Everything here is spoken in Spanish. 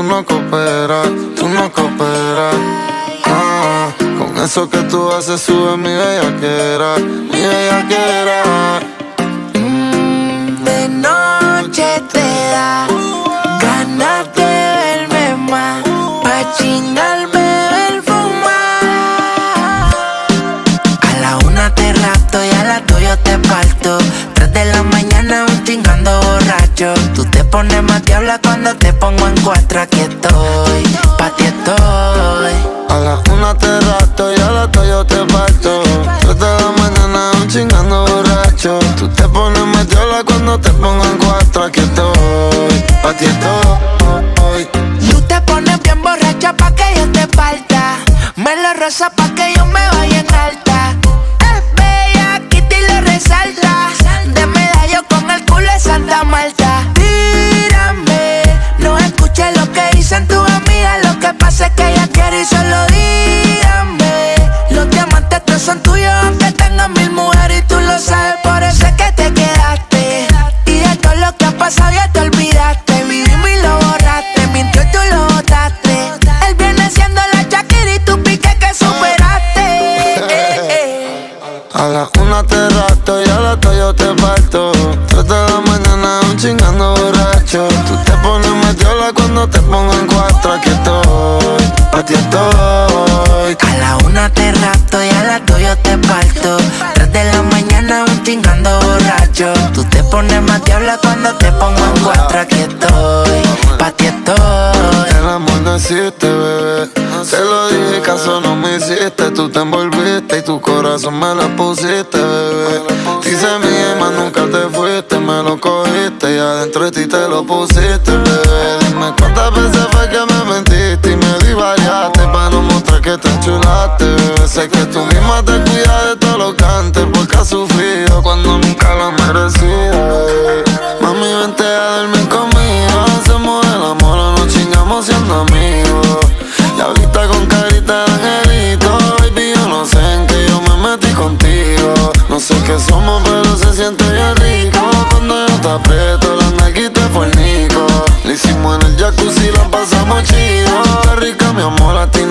tú no cooperas, tú no cooperas. Con eso que tú haces sube mi bellaquera, mi bellaquera. De noche te da ganas de verme más, pa' chingar, beber, fumar. A la 1 te rapto y a las 2 yo te parto. 3 de la mañana aún chingando borracho. Tú te pones más diabla cuando te pongo en 4. Aquí estoy, pa' ti estoy. A la 1 te rapto y a las 2 yo te parto. 3 de la mañana aún chingando borracho. Tú te pones metiola cuando te pongo en 4. Aquí estoy, pa' ti estoy. Tú te pones bien borracha pa' que yo te parta. Me lo rosa pa' que yo me vaya en alta. Es bella, Kitty lo resalta. De medallo con el culo de Santa Marta. Tírame, no escuches lo que dicen tus amigas. Lo que pasa es que ella quiere y solo dígame. Los diamantes todos son tuyos aunque tengas 1000 mujeres y tú lo sabes, por eso es que te quedaste. Y de todo lo que ha pasado ya te olvidaste. Vivimos y lo borraste, mintió y tú lo botaste. Él viene siendo la Shakira y tú pique que superaste. A la 1 te rapto y a las 2 yo te parto. 3 de la mañana aún chingando borracho. Tú te pones metiola cuando te pongo en 4. Aquí estoy, pa' ti estoy. A la 1 te rapto y a las 2 yo te parto. 3 de la mañana aún chingando borracho. Tú te pones más diabla cuando te pongo en 4. Aquí estoy, pa' ti estoy. El amor no existe, bebé. Te lo dije, caso no me hiciste. Tú te envolviste y tu corazón me lo pusiste, bebé. Dice mi más nunca te fuiste. Me lo cogiste y adentro de ti te lo pusiste, bebé. Dime cuántas veces fue que me mentiste y me divariaste pa' no mostrar que te enchulaste, bebé. Sé que tú misma te cuidas de todo lo que antes, porque has sufrido cuando nunca lo has merecido, bebé. Mami, vente a dormir conmigo. Hacemos el amor o nos chingamos siendo amigos. Y ahorita con carita de angelito, baby, yo no sé en qué yo me metí contigo. No sé qué somos, pero se siente bien rico. Cuando yo te aprieto las nalguitas te fornico. Le hicimos en el jacuzzi, la pasamos chido. Qué rica mi amor, a ti